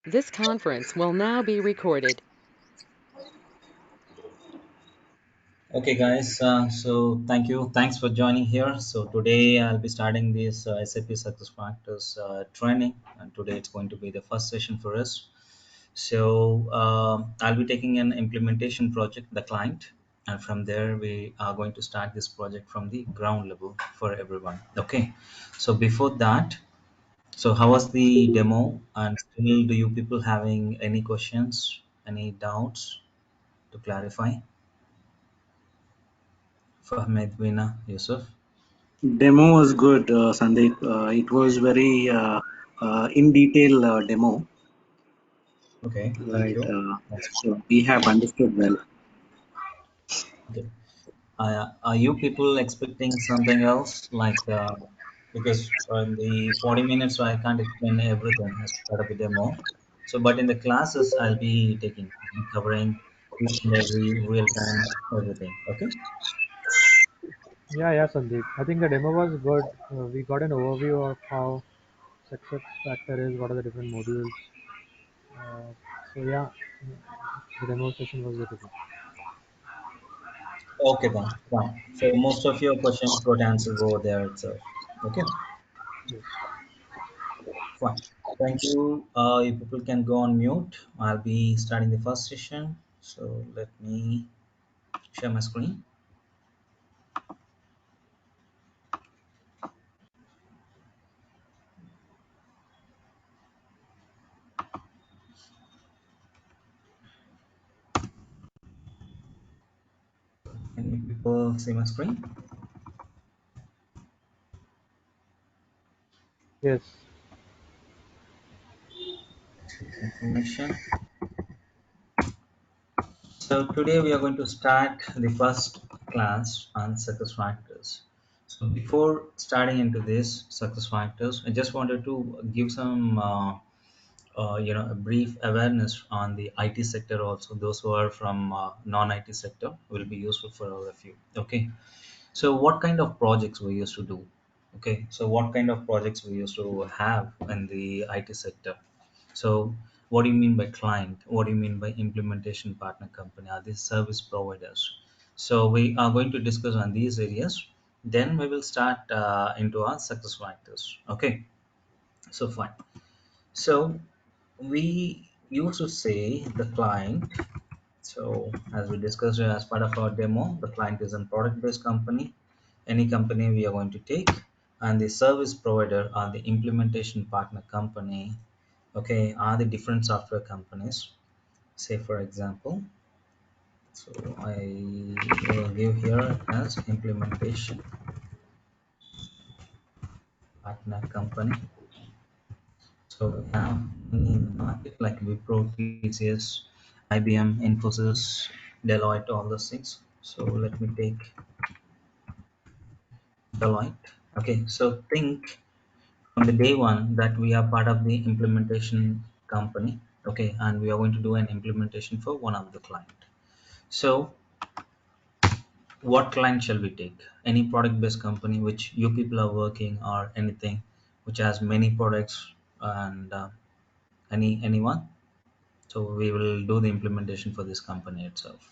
This conference will now be recorded. Okay, guys. So thank you. Thanks for joining here. So today I'll be starting this SAP Success Factors training, and today it's going to be the first session for us. So I'll be taking an implementation project, the client, and from there we are going to start this project from the ground level for everyone. Okay. So before that, so how was the demo? And still, do you people having any questions, any doubts to clarify? Fahmed, Vina, Yusuf. Demo was good, Sandeep. It was very in detail demo, Okay, thank right? you. That's So we have understood well. okay. Are you people expecting something else? Because in the 40 minutes, I can't explain everything as part of the demo. So, but in the classes, I'll be covering each and every real time everything. Okay. Yeah, Sandeep. I think the demo was good. We got an overview of how success factor is, what are the different modules. Uh, so the demo session was good. Okay, then. Fine. So most of your questions got answered over there itself. Okay. Yes. Fine. Thank you. You people can go on mute. I'll be starting the first session. So let me share my screen. Can you people see my screen? Yes. Information. So today we are going to start the first class on success factors. So before starting into this success factors, I just wanted to give some a brief awareness on the IT sector also. Those who are from non-IT sector will be useful for all of you. Okay. So what kind of projects we used to do? Okay, so what kind of projects we used to have in the IT sector? So what do you mean by client? What do you mean by implementation partner company? Are these service providers? So we are going to discuss on these areas. Then we will start into our success factors. Okay, so fine. So we used to say the client. So as we discussed as part of our demo, the client is a product-based company, any company we are going to take, and the service provider or the implementation partner company, okay, are the different software companies. Say for example, so I will give here as implementation partner company. So we have in the market like Wipro, TCS, IBM, Infosys, Deloitte, all those things. So let me take Deloitte. Okay, so think from the day one that we are part of the implementation company. Okay, and we are going to do an implementation for one of the client. So, what client shall we take? Any product-based company which you people are working, or anything which has many products, and anyone. So we will do the implementation for this company itself.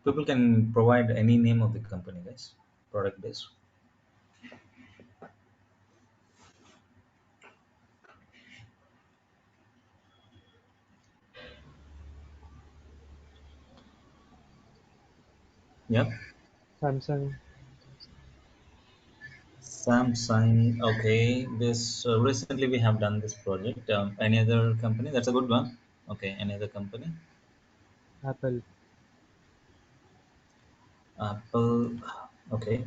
People can provide any name of the company, guys. Product-based. Yep. Samsung. Samsung. Okay, this recently we have done this project. Any other company? That's a good one. Okay, any other company? Apple. Apple. Okay,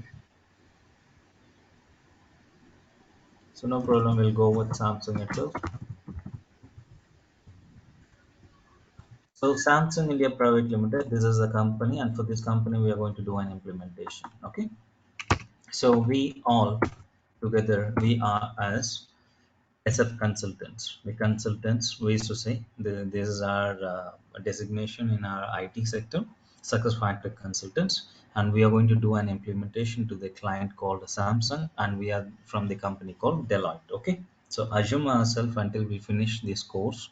so no problem. We'll go with Samsung itself. So Samsung India Private Limited. This is the company, and for this company, we are going to do an implementation. Okay. So we all together we are as SF consultants. The consultants, we used to say, this is our designation in our IT sector, success factor consultants. and we are going to do an implementation to the client called Samsung, and we are from the company called Deloitte. Okay, so assume ourselves until we finish this course,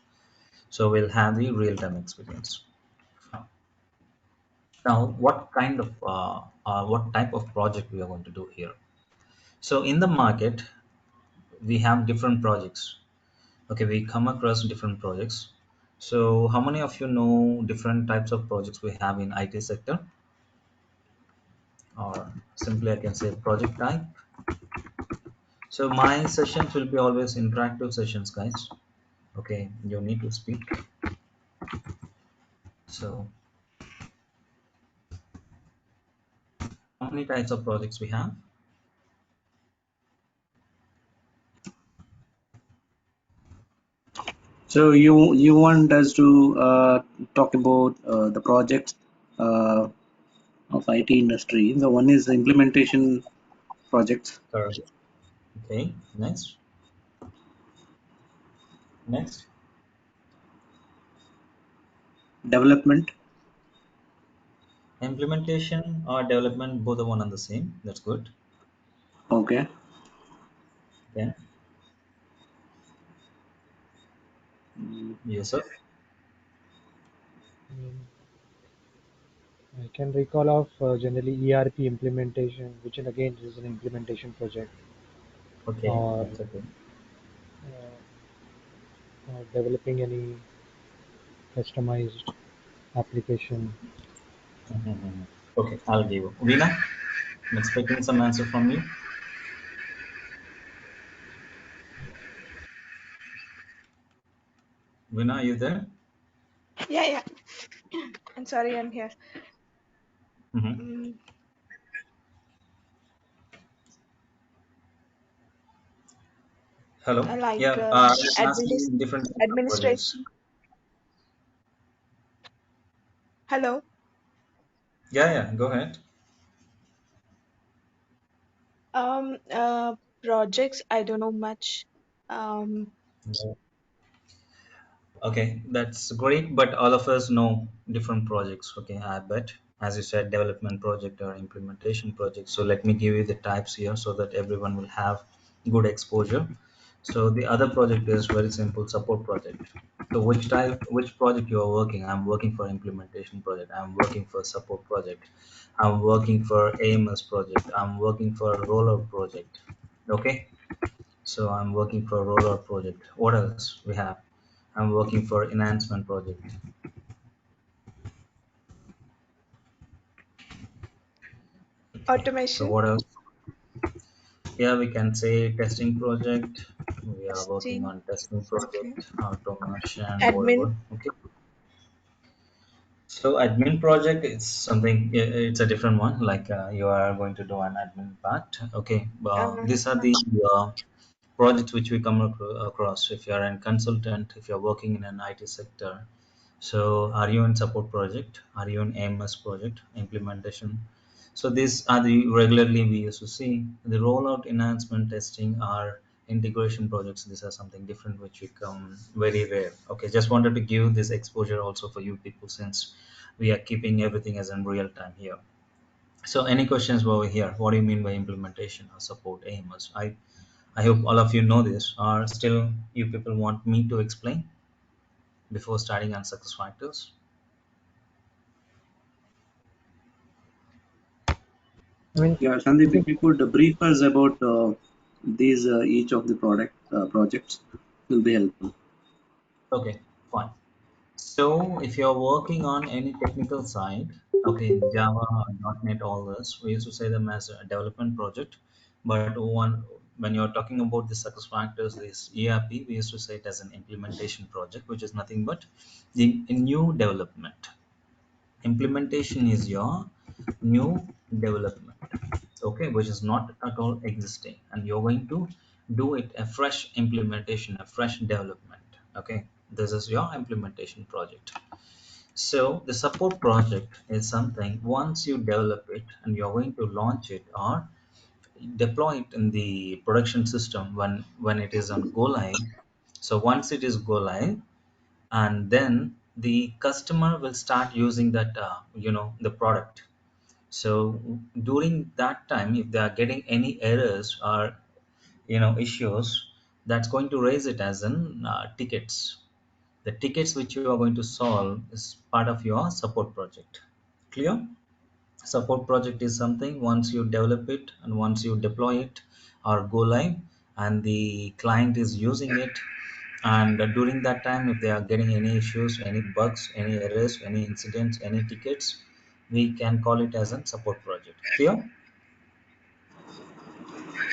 so we'll have the real-time experience. Now, what type of project we are going to do here? So in the market, we have different projects. Okay, we come across different projects. So how many of you know different types of projects we have in IT sector? Or simply I can say project type. So my sessions will be always interactive sessions, guys. Okay, you need to speak. So how many types of projects we have? So you want us to talk about the projects uh, of IT industry. The one is the implementation projects, Correct. Okay, next. development. Implementation or development, both are one and the same. That's good. Okay. Okay. Mm, Yes, sir. I can recall of generally ERP implementation, which again is an implementation project, Okay, or that's okay. developing any customized application. Mhm. Okay, I'll give you. Veena, I'm expecting some answer from you. Veena, are you there? Yeah, yeah. I'm sorry, I'm here. Mm-hmm. Mm, Hello. like Yeah, I'm asking different types of projects. administration. Hello. Yeah, yeah, go ahead. Projects. I don't know much. Um, Yeah. Okay, that's great, but all of us know different projects. Okay, I bet. As you said, development project or implementation project. So let me give you the types here so that everyone will have good exposure. So the other project is very simple, support project. So which project you are working? I'm working for implementation project. I'm working for support project. I'm working for AMS project. I'm working for rollout project. Okay, so I'm working for rollout project. What else we have? I'm working for enhancement project. So automation, what else? Yeah, we can say testing project. We are working testing. on testing Okay. project, automation, Admin. whatever. Okay. So admin project is something. It's a different one. Like you are going to do an admin part. Okay. Uh, These are the projects which we come across. If you are a consultant, if you are working in an IT sector, so are you in support project? Are you in AMS project implementation? So these are the regularly we used to see. The rollout enhancement testing are integration projects. These are something different which become very rare. Okay, just wanted to give this exposure also for you people since we are keeping everything as in real time here. So any questions over here? What do you mean by implementation or support AMS? I hope all of you know this, or still you people want me to explain before starting on success factors? I mean, Yeah, Sandeep, something if you could brief us about these each of the product projects, will be helpful. Okay, fine. So if you're working on any technical side, okay, Java, .NET, all this, we used to say them as a development project. But when you're talking about the success factors, this ERP, we used to say it as an implementation project, which is nothing but a new development. Implementation is your new development, okay, which is not at all existing, and you're going to do it a fresh implementation, a fresh development. Okay, this is your implementation project. So the support project is something once you develop it and you're going to launch it or deploy it in the production system when it is on go live. So once it is go live, and then the customer will start using that the product. So during that time, if they are getting any errors or issues, that's going to raise it as in tickets. The tickets which you are going to solve is part of your support project. Clear? Support project is something once you develop it and once you deploy it or go live and the client is using it, and during that time if they are getting any issues, any bugs, any errors, any incidents, any tickets, we can call it as a support project. Clear?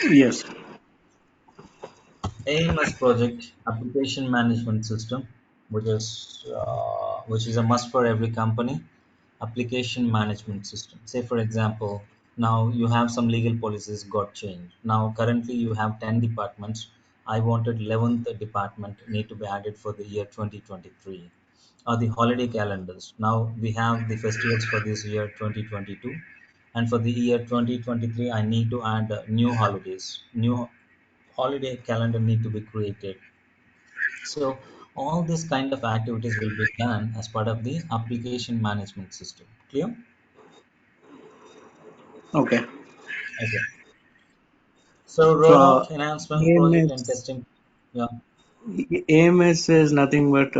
Yes. AMS project, application management system, which is a must for every company. Application management system. Say for example, now you have some legal policies got changed. Now currently you have 10 departments. I wanted 11th department need to be added for the year 2023. Or the holiday calendars. Now we have the festivals for this year 2022, and for the year 2023 I need to add new holidays. New holiday calendar need to be created. So all these kind of activities will be done as part of the application management system. Clear? Okay. Okay. So So rollout, enhancement project and AMS testing. Yeah. AMS is nothing but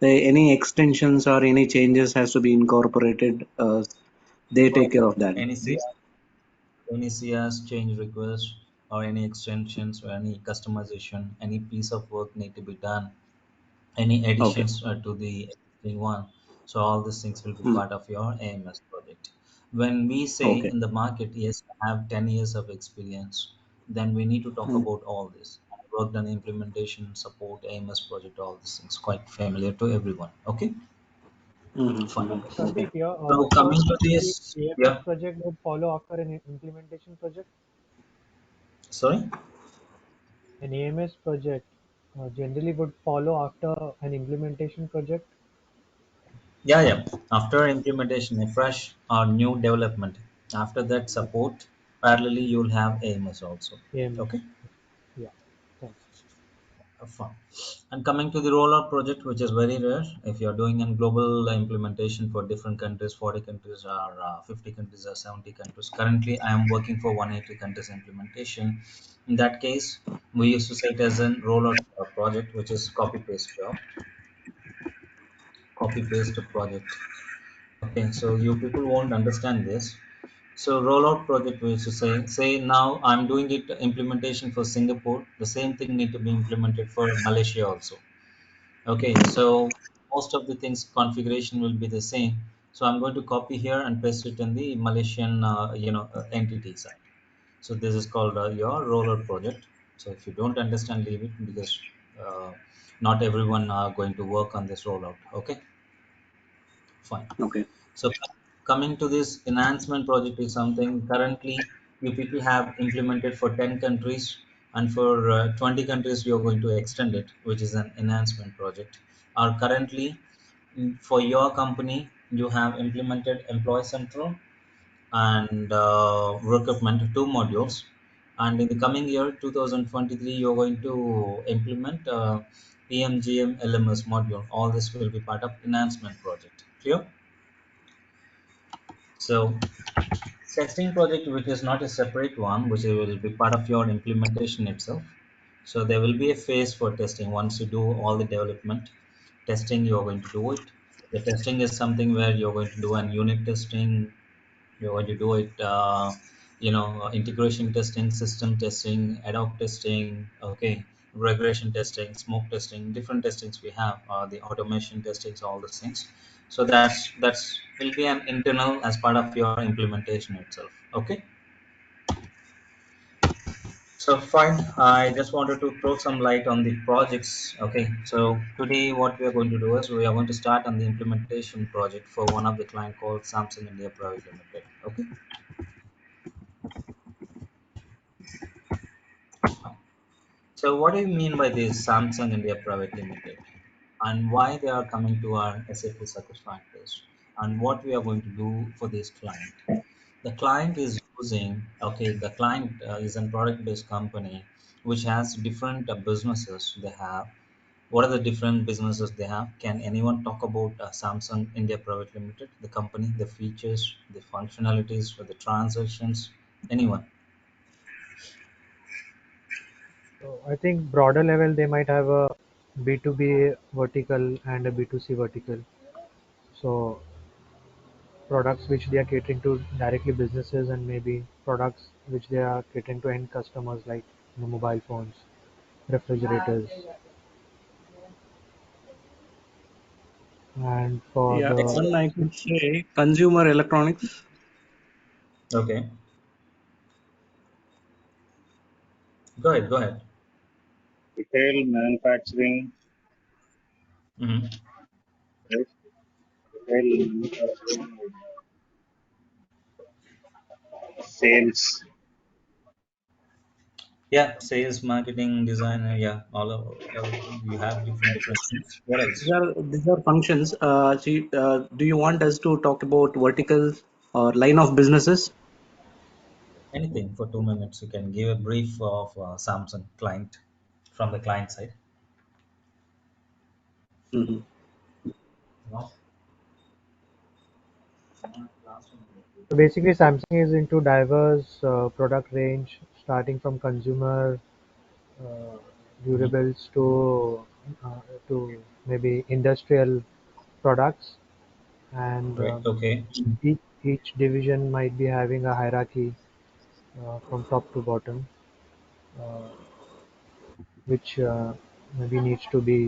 any extensions or any changes has to be incorporated. They take Right. care of that. Any CS, any CS change request or any extensions or any customization, any piece of work need to be done, any Okay. additions to the existing one. So all these things will be Hmm. part of your AMS project. When we say Okay. in the market, yes, I have 10 years of experience, then we need to talk Hmm. about all this. I worked on implementation, support, AMS project, all these things, quite familiar to everyone. Okay, fine. Hmm. Okay. Sandeep, here, So so coming to generally this, AMS yeah, project would follow after an implementation project. sorry. An AMS project generally would follow after an implementation project. Yeah, yeah. After implementation, a fresh or new development. After that support, parallelly you'll have AMS also. AMS. Okay. Yeah. Thanks. Fine. And coming to the rollout project, which is very rare, if you're doing a global implementation for different countries, 40 countries or 50 countries or 70 countries. Currently, I am working for 180 countries implementation. In that case, we used to say it as a rollout project, which is copy paste job, copy paste project. Okay, so you people won't understand this. So rollout project, we used to say now I'm doing it implementation for Singapore. The same thing need to be implemented for Malaysia also. Okay, so most of the things configuration will be the same. So I'm going to copy here and paste it in the Malaysian, entity side. So this is called your rollout project. So if you don't understand, leave it because uh, not everyone are going to work on this rollout. Okay, fine. Okay. So coming to this enhancement project is something currently you people have implemented for 10 countries, and for 20 countries you're going to extend it, which is an enhancement project. Or currently for your company you have implemented Employee Central and recruitment, two modules, and in the coming year 2023 you're going to implement PMGM LMS module. All this will be part of enhancement project. Clear? So testing project, which is not a separate one, which will be part of your implementation itself. So there will be a phase for testing. Once you do all the development testing, you're going to do it. The testing is something where you're going to do an unit testing, you're going to do it, integration testing, system testing, ad hoc testing, okay, regression testing, smoke testing, different testings we have, the automation testings, all those things. So that's will be an internal as part of your implementation itself. Okay. So fine. I just wanted to throw some light on the projects. Okay. So today what we are going to do is we are going to start on the implementation project for one of the client called Samsung India Private Limited. Okay. So what do you mean by this Samsung India Private Limited, and why they are coming to our SAP SuccessFactors, and what we are going to do for this client? The client is using, okay, the client is a product-based company which has different businesses they have. what are the different businesses they have? Can anyone talk about Samsung India Private Limited, the company, the features, the functionalities, or the transactions? Anyone? So I think broader level they might have a B2B vertical and a B2C vertical. So products which they are catering to directly businesses, and maybe products which they are catering to end customers like mobile phones, refrigerators, and for Yeah, the one I could say consumer electronics. Okay, go ahead, go ahead. retail manufacturing, Hmm. right? Retail manufacturing, sales. Yeah, sales, marketing, design. Yeah, all you have different things. What else? These are functions. Do you want us to talk about verticals or line of businesses? Anything for 2 minutes. You can give a brief of Samsung client from the client side. Mhm. so basically Samsung is into diverse product range starting from consumer uh, Mhm. durables to maybe industrial products, and Great. Okay. each division might be having a hierarchy from top to bottom, uh, which maybe needs to be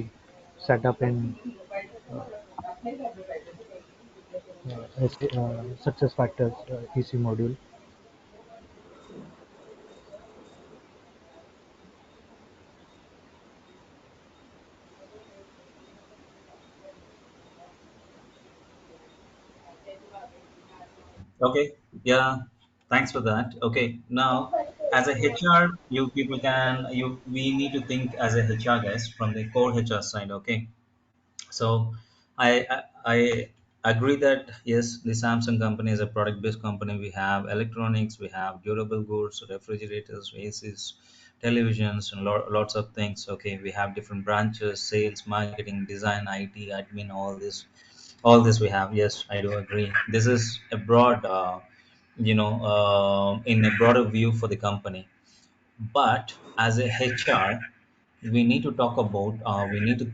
set up in success factors EC module. Okay. Yeah. Thanks for that. Okay. Now, as a HR, you people can you we need to think as a HR guys from the core HR side. Okay. So I agree that yes, the Samsung company is a product-based company. We have electronics, we have durable goods, refrigerators, ACs, televisions, and lots of things. Okay, we have different branches: sales, marketing, design, IT, admin, all this. All this we have. Yes, I do agree. This is a broad, in a broader view for the company. But as a HR, we need to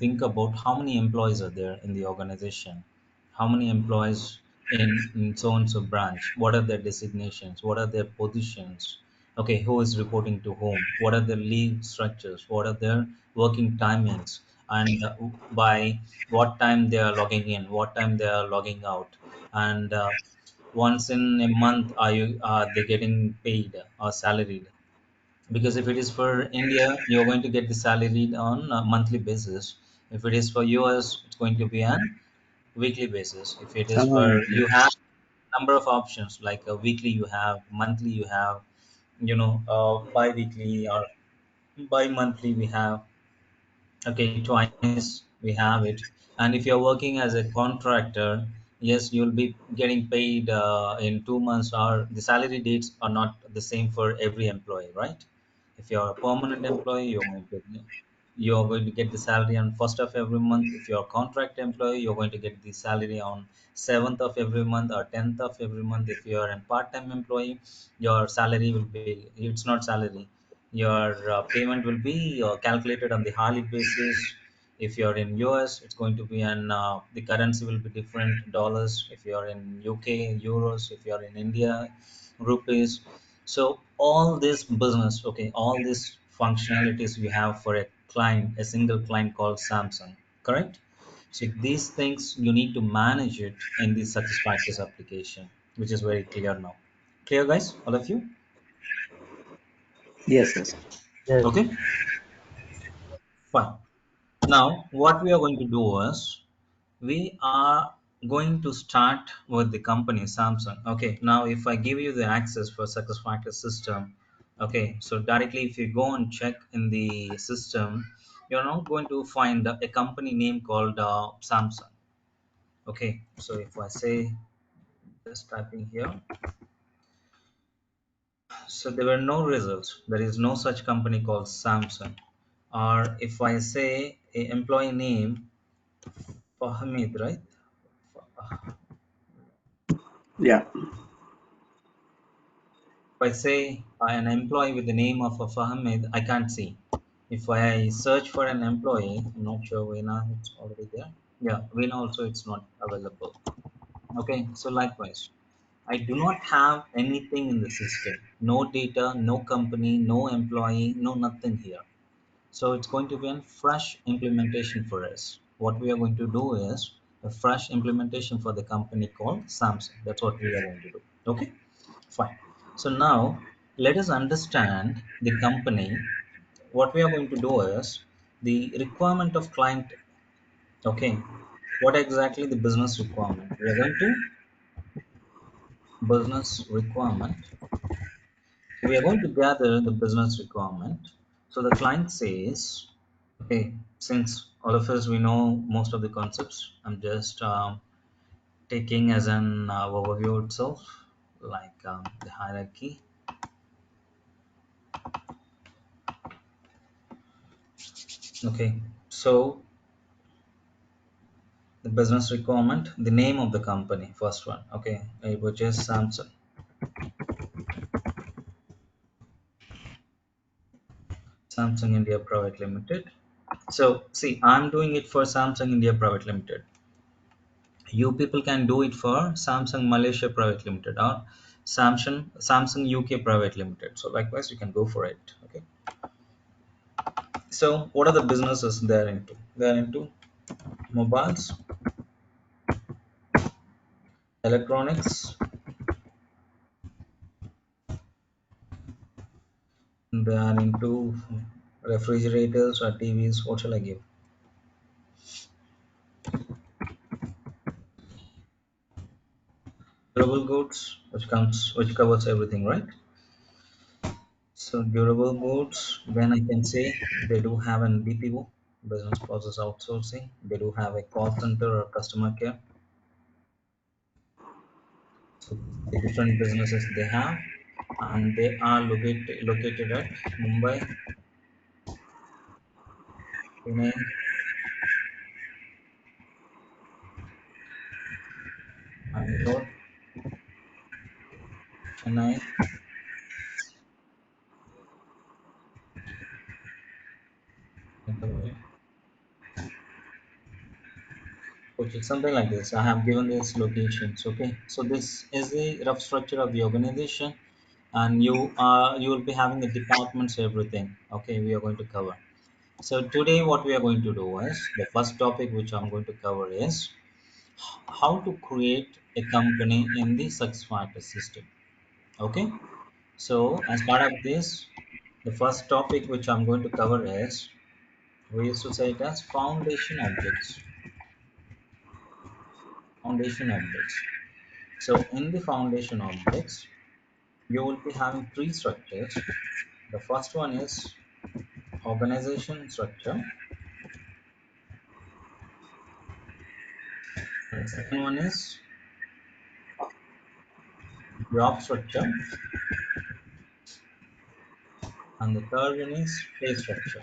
think about how many employees are there in the organization, how many employees in so and so branch, what are their designations, what are their positions, okay, who is reporting to whom, what are their leave structures, what are their working timings, and by what time they are logging in, what time they are logging out, and once in a month are they getting paid or salaried? Because if it is for India, you're going to get the salary on a monthly basis. If it is for US, it's going to be on weekly basis. If it is for, you have number of options, like weekly you have, monthly you have, bi-weekly or bi-monthly we have. Okay, twice we have it. And if you're working as a contractor, yes, you'll be getting paid in 2 months, or the salary dates are not the same for every employee, right? If you're a permanent employee, you're going to get the salary on first of every month. If you're a contract employee, you're going to get the salary on seventh of every month or 10th of every month. If you're a part-time employee, your salary will be, it's not salary, your payment will be calculated on the hourly basis. If you're in US, it's going to be an the currency will be different, dollars. If you're in UK, euros. If you're in India, rupees. So all this business, okay, all these functionalities we have for a client, a single client called Samsung, correct? So these things you need to manage it in the SuccessFactors application, which is very clear now. Clear, guys, all of you? Yes, yes. Yes. Okay, fine. Now, what we are going to do is we are going to start with the company Samsung. Okay, now if I give you the access for SuccessFactors system, okay, so directly if you go and check in the system, you're not going to find a company name called Samsung. Okay, so if I say, just typing here, so there were no results. There is no such company called Samsung. or if I say a employee name Fahmid, right? Yeah. If I say an employee with the name of a Fahmid, I can't see. If I search for an employee, I'm not sure Veena, it's already there. Yeah, Veena also it's not available. Okay, so likewise, I do not have anything in the system. No data, no company, no employee, no nothing here. So it's going to be a fresh implementation for us. What we are going to do is a fresh implementation for the company called Samsung. That's what we are going to do. Okay, fine. So now let us understand the company. What we are going to do is the requirement of client. Okay, what exactly the business requirement? We are going to business requirement. We are going to gather the business requirement. So the client says, okay, since all of us we know most of the concepts, I'm just taking as an overview itself, like the hierarchy. Okay, so the business requirement, the name of the company, first one. Okay, which is Samsung. Samsung India Private Limited. So see, I'm doing it for Samsung India Private Limited. You people can do it for Samsung Malaysia Private Limited or Samsung UK Private Limited. So likewise, you can go for it. Okay. So what are the businesses they're into? They're into mobiles, electronics. They are into refrigerators or TVs. What shall I give? Durable goods, which covers everything, right? So durable goods, then I can say they do have an BPO, business process outsourcing. They do have a call center or customer care. So the different businesses they have, and they are located at Mumbai, Pune, Bangalore, Chennai, Hyderabad, Kochi, something like this. I have given these locations. Okay, so this is the rough structure of the organization, and you will be having the departments, everything. Okay, we are going to cover. So today, what we are going to do is the first topic which I'm going to cover is how to create a company in the SuccessFactors system. Okay, so as part of this, the first topic which I'm going to cover is we used to say it as foundation objects. Foundation objects. So in the foundation objects, you will be having three structures. The first one is organization structure. The second one is job structure, and the third one is pay structure.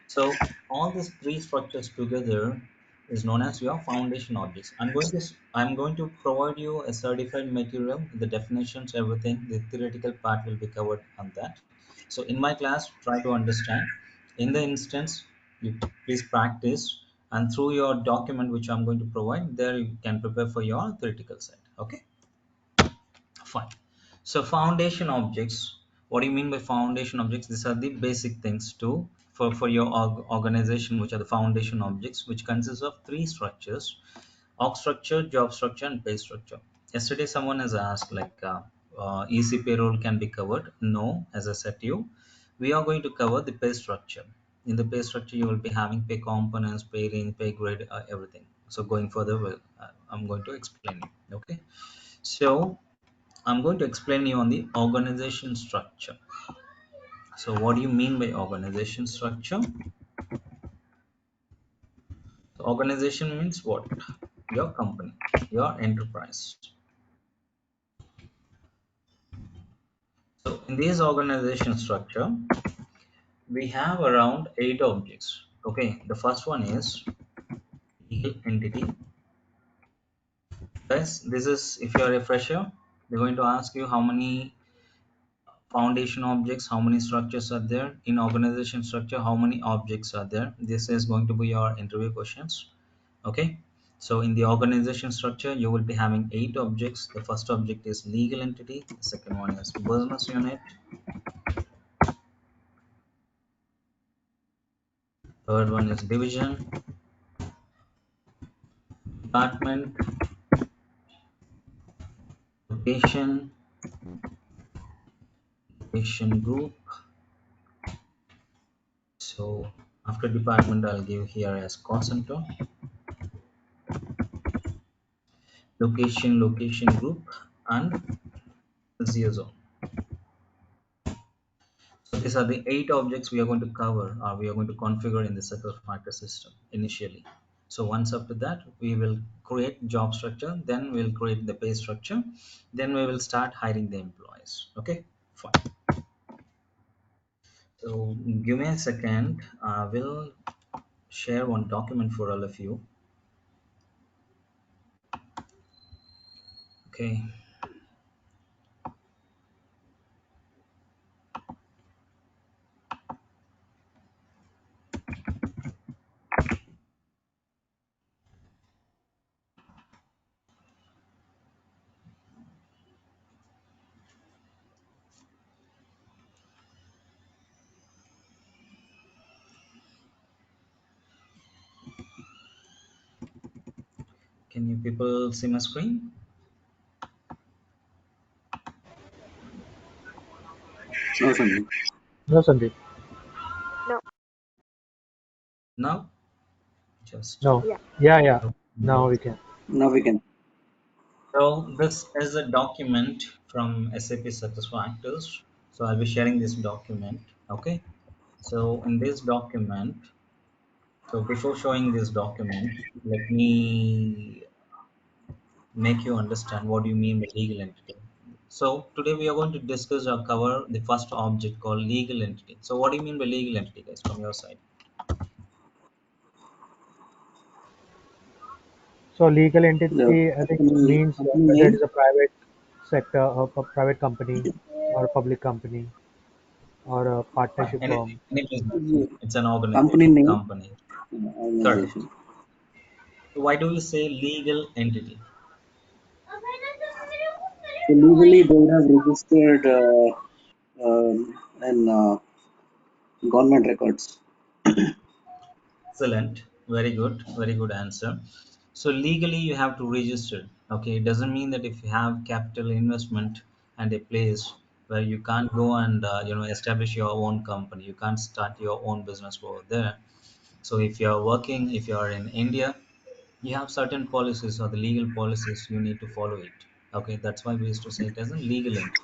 So all these three structures together is known as your foundation objects. I'm going to provide you a certified material, the definitions, everything. The theoretical part will be covered on that. So in my class, try to understand. In the instance, you please practice, and through your document which I'm going to provide, there you can prepare for your theoretical side. Okay. Fine. So foundation objects, what do you mean by foundation objects? These are the basic things to for your organization, which are the foundation objects, which consists of three structures: org structure, job structure, and pay structure. Yesterday, someone has asked like EC payroll can be covered. No, as I said to you, we are going to cover the pay structure. In the pay structure, you will be having pay components, pay range, pay grade, everything. So going further, I'm going to explain you. Okay. So I'm going to explain you on the organization structure. So what do you mean by organization structure? So organization means what? Your company, your enterprise. So In this organization structure, we have around 8 objects. Okay, the first one is legal entity. Guys, this is, if you are a fresher, they're going to ask you how many foundation objects, how many structures are there in organization structure, how many objects are there. This is going to be your interview questions. Okay, so in the organization structure you will be having 8 objects. The first object is legal entity, the second one is business unit, third one is division, department, location, location group. So after department I'll give here as cost center, location, location group, and zero zone. So these are the 8 objects we are going to cover, or we are going to configure in the success factor system initially. So once after that, we will create job structure, then we'll create the pay structure, then we will start hiring the employees. Okay, fine. So give me a second. I will share one document for all of you. Okay. Can you people see my screen? No, Sandeep. No, Sandeep. No. Now, just. No. Yeah. Yeah. Now we can. Now we can. So this is a document from SAP SuccessFactors. So I'll be sharing this document. Okay. So in this document, so before showing this document, let me make you understand what do you mean by legal entity. So today we are going to discuss or cover the first object called legal entity. So what do you mean by legal entity, guys, from your side? So legal The entity, I think, means company whether it name, is a private sector or a private company or a public company or a Fine. partnership Anything, firm. any business. the It's an company organization, name, company. Correct. organization. So why do we say legal entity? So legally they would have registered in government records. Excellent. Very good answer. So legally you have to register. Okay, it doesn't mean that if you have capital investment and a place where you can't go and establish your own company, you can't start your own business over there. So if you are working, if you are in India, you have certain policies or the legal policies you need to follow it. Okay, that's why we used to say it as a legal entity.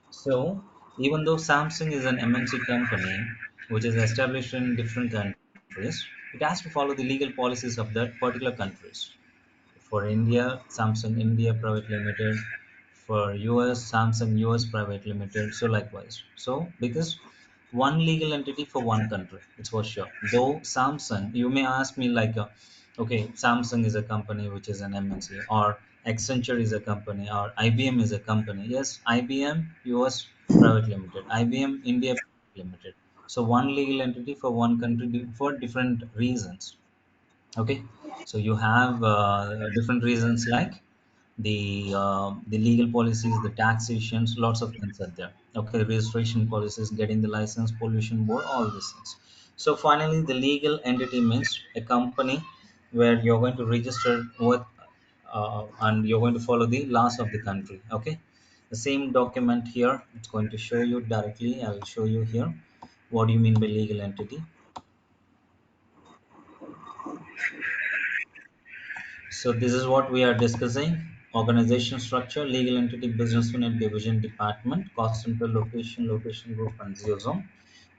So even though Samsung is an MNC company which is established in different countries, it has to follow the legal policies of that particular countries. For India, Samsung India Private Limited. For US, Samsung US Private Limited. So likewise. So because one legal entity for one country, it's for sure. Though Samsung, you may ask me like, okay, Samsung is a company which is an MNC, or Accenture is a company, or IBM is a company. Yes, IBM US Private Limited, IBM India Private Limited. So one legal entity for one country for different reasons. Okay, so you have different reasons like the legal policies, the taxations, lots of things are there. Okay, registration policies, getting the license, pollution board, all these things. So finally the legal entity means a company where you're going to register with and you're going to follow the laws of the country. Okay, the same document here, it's going to show you directly. I'll show you here what do you mean by legal entity. So this is what we are discussing: organization structure, legal entity, business unit, division, department, cost center, location, location group, and zero zone.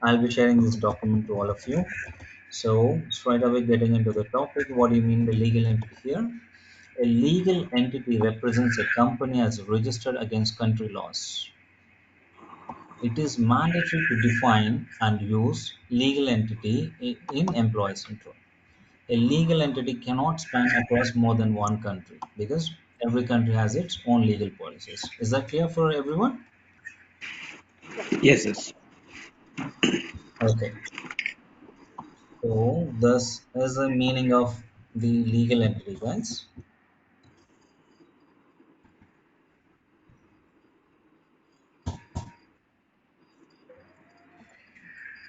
I'll be sharing this document to all of you. So straight away getting into the topic, what do you mean by legal entity here? A legal entity represents a company as registered against country laws. it is mandatory to define and use legal entity in employee central. A legal entity cannot span across more than one country because every country has its own legal policies. Is that clear for everyone? Yes, yes. Okay. So this is the meaning of the legal entity, guys.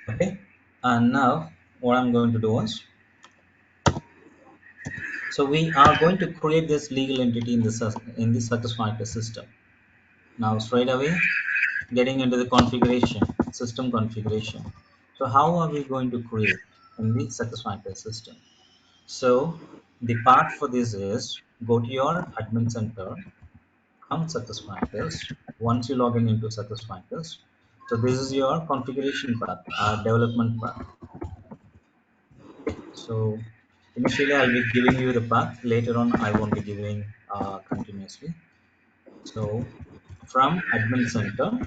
Okay. And now what I'm going to do is, so we are going to create this legal entity in the SuccessFactors system. Now straight away getting into the configuration, system configuration. So how are we going to create in the SuccessFactors system? So the path for this is go to your admin center, come SuccessFactors. Once you log in into SuccessFactors, so this is your configuration path, development path. So initially I'll be giving you the path. Later on, I won't be giving continuously. So from admin center,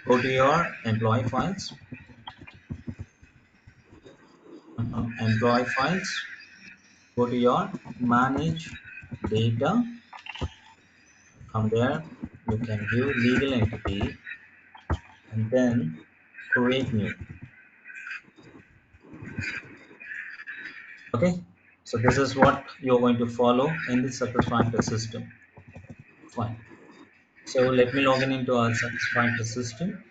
go to your employee files, employee files, go to your manage data. From there, you can give legal entity and then create new. Okay, so this is what you're going to follow in the SuccessFactors system. Fine. So let me log in into our SuccessFactors system.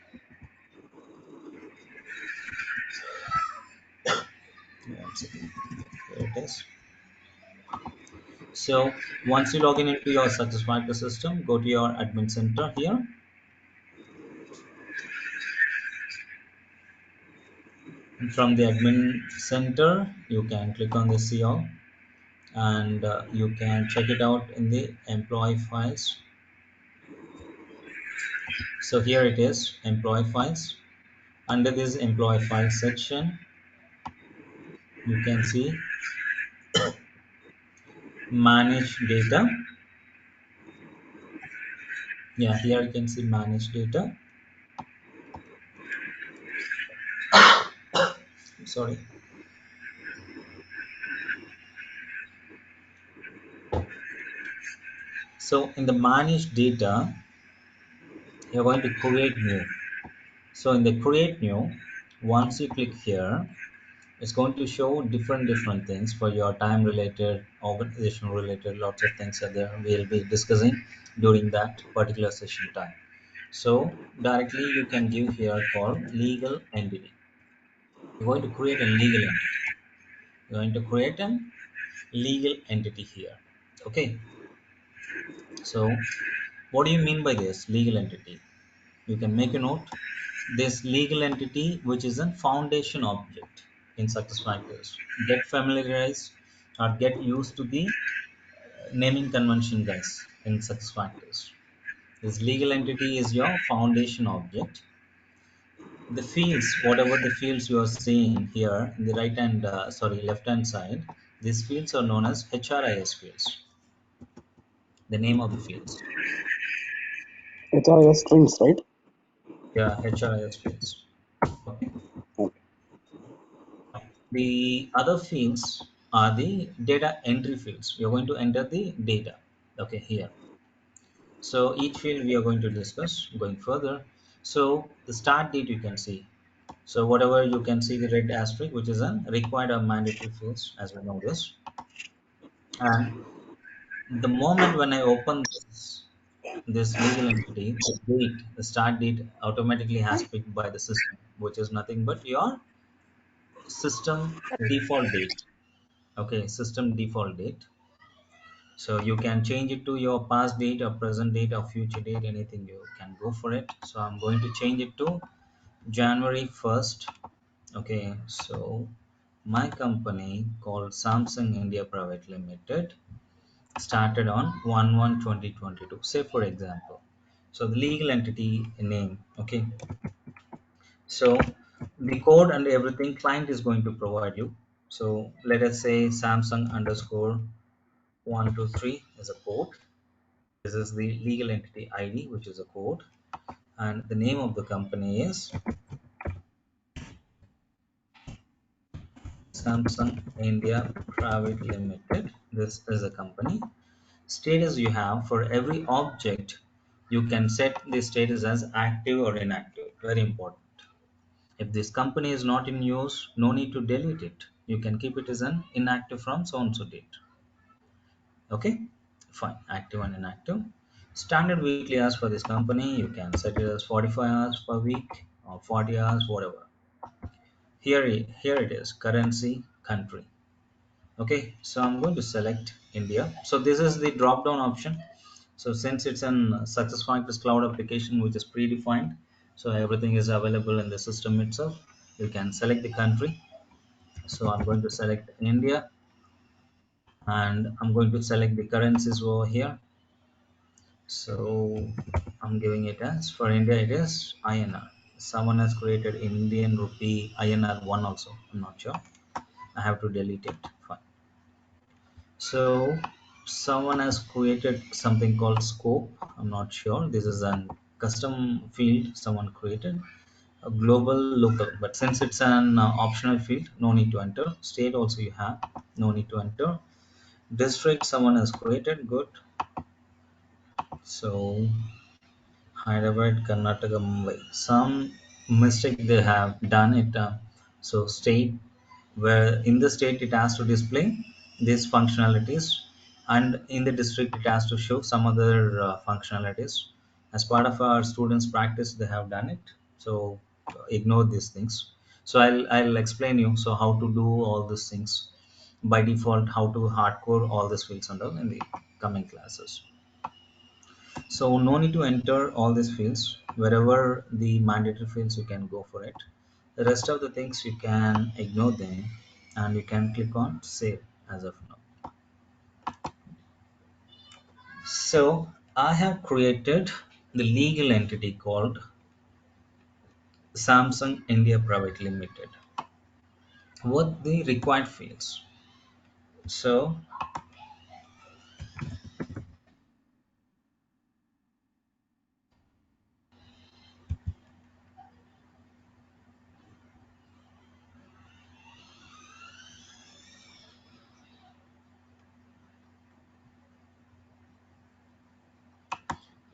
One second. Here it is. So once you log in into your SuccessFactors system, go to your admin center here. And from the admin center, you can click on the see all and you can check it out in the employee files. So here it is, employee files. Under this employee files section, you can see manage data. Yeah, here you can see manage data. Sorry. So in the manage data, you're going to create new. So in the create new, once you click here, it's going to show different things for your time related, organization related, lots of things are there. We'll be discussing during that particular session time. So directly you can give here for legal entity. You're going to create a legal entity. You're going to create a legal entity here. Okay. So what do you mean by this legal entity? You can make a note. This legal entity, which is a foundation object in SuccessFactors. Get familiarized or get used to the naming convention, guys, in SuccessFactors. This legal entity is your foundation object. The fields, whatever the fields you are seeing here in the left hand side, these fields are known as HRIS fields, the name of the fields. HRIS strings, right? Yeah, HRIS fields. Okay. Okay. The other fields are the data entry fields. You're going to enter the data. Okay, here. So each field we are going to discuss going further. So the start date you can see. So whatever you can see the red asterisk, which is a required or mandatory fields, as we know this. And the moment when I open this legal entity, the date, the start date automatically has picked by the system, which is nothing but your system default date. Okay, system default date. So you can change it to your past date or present date or future date, anything you can go for it. So I'm going to change it to January 1st. Okay, so my company called Samsung India Private Limited started on 1/1/2022, say for example. So the legal entity name, okay. So the code and everything client is going to provide you. So let us say Samsung underscore 123 is a code. This is the legal entity ID, which is a code, and the name of the company is Samsung India Private Limited. This is a company. Status you have for every object, you can set the status as active or inactive. Very important. If this company is not in use, no need to delete it. You can keep it as an inactive from so and so date. Okay, fine. Active and inactive. Standard weekly hours for this company, you can set it as 45 hours per week or 40 hours, whatever. Here it is, currency, country. Okay, so I'm going to select India. So this is the drop down option. So since it's an SuccessFactors cloud application which is predefined, so everything is available in the system itself. You can select the country. So I'm going to select India, and I'm going to select the currencies over here. So I'm giving it as, for India it is INR. Someone has created Indian rupee INR 1 also. I'm not sure. I have to delete it. Fine. So someone has created something called scope. I'm not sure. This is a custom field someone created. A global, local. But since it's an optional field, no need to enter. State also you have, no need to enter. District someone has created. Good. So Hyderabad, Karnataka, Mumbai. Some mistake they have done it. So state, where in the state it has to display these functionalities, and in the district it has to show some other functionalities. As part of our students' practice, they have done it. So ignore these things. So I'll explain you so how to do all these things by default, how to hardcore all these fields and all in the coming classes. So no need to enter all these fields. Wherever the mandatory fields, you can go for it. The rest of the things you can ignore them, and you can click on save as of now. So I have created the legal entity called Samsung India Private Limited. What the required fields? So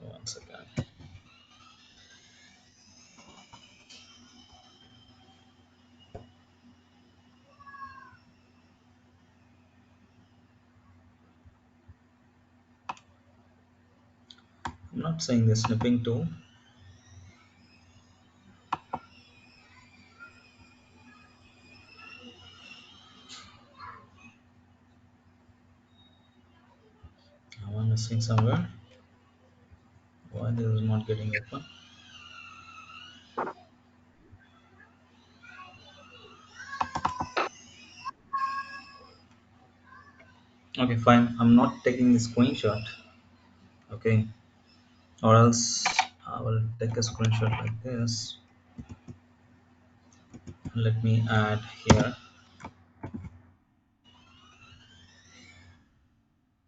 once again, I'm not saying the snipping tool. Am I missing somewhere? Why this is not getting open? Okay, fine. I'm not taking the screenshot. Okay, or else I will take a screenshot like this. Let me add here.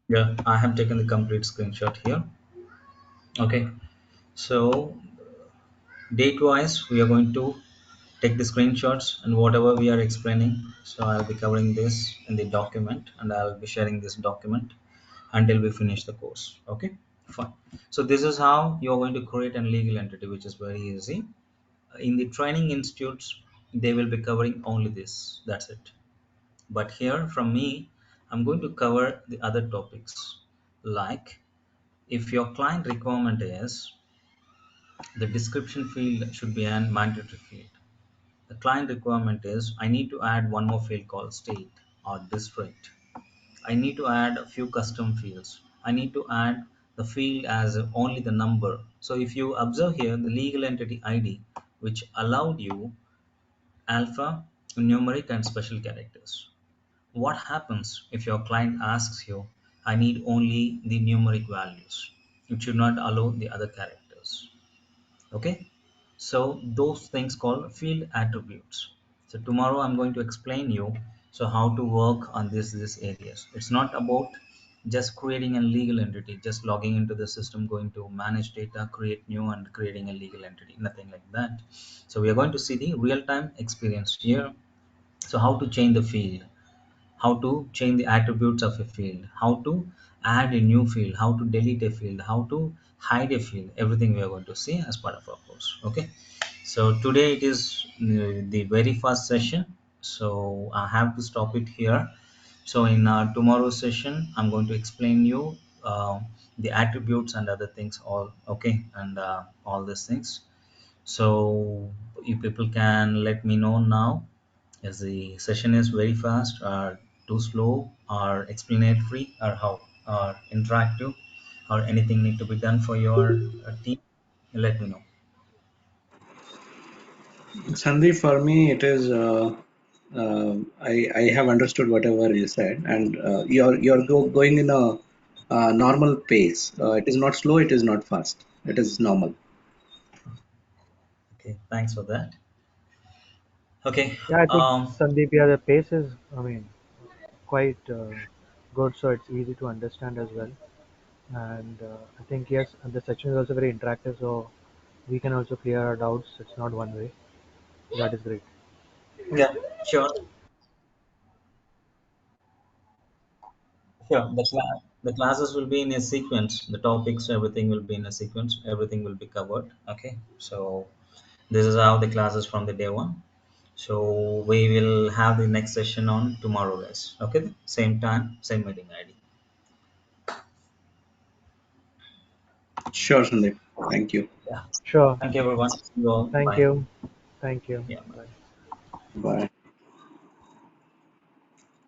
Yeah, I have taken the complete screenshot here. Okay, so date wise we are going to take the screenshots and whatever we are explaining. So I'll be covering this in the document, and I'll be sharing this document until we finish the course. Okay, fine. So this is how you're going to create a legal entity, which is very easy. In the training institutes, they will be covering only this. That's it. But here from me, I'm going to cover the other topics, like if your client requirement is the description field should be an mandatory field. The client requirement is I need to add one more field called state or district. I need to add a few custom fields. I need to add the field as only the number. So if you observe here the legal entity ID, which allowed you alpha, numeric, and special characters. What happens if your client asks you, I need only the numeric values? It should not allow the other characters. Okay, so those things called field attributes. So tomorrow I'm going to explain you so how to work on these areas. It's not about just creating a legal entity, just logging into the system, going to manage data, create new, and creating a legal entity, nothing like that. So we are going to see the real-time experience here. So how to change the field, how to change the attributes of a field, how to add a new field, how to delete a field, how to hide a field, everything we are going to see as part of our course. Okay, so today it is the very first session, so I have to stop it here. So in tomorrow's session I'm going to explain you the attributes and other things all, okay, and all these things. So you people can let me know now, as the session is very fast or too slow or explanatory or how or interactive or anything need to be done for your team, let me know. Sandeep, for me, it is. I have understood whatever you said, and you're going in a normal pace. It is not slow. It is not fast. It is normal. Okay, thanks for that. Okay. Yeah, I think Sandeep, yeah, the pace is, I mean, quite good, so it's easy to understand as well. And I think yes, and the section is also very interactive, so we can also clear our doubts. It's not one way. That is great. Yeah, sure. Sure. The classes will be in a sequence. The topics, everything will be in a sequence. Everything will be covered. Okay. So this is how the classes from the day one. So we will have the next session on tomorrow, guys. Okay. Same time, same meeting ID. Sure, Sandeep. Thank you. Yeah. Sure. Thank you, everyone. See you all. Thank Bye. you. Thank you. Yeah. Bye. Bye. Bye.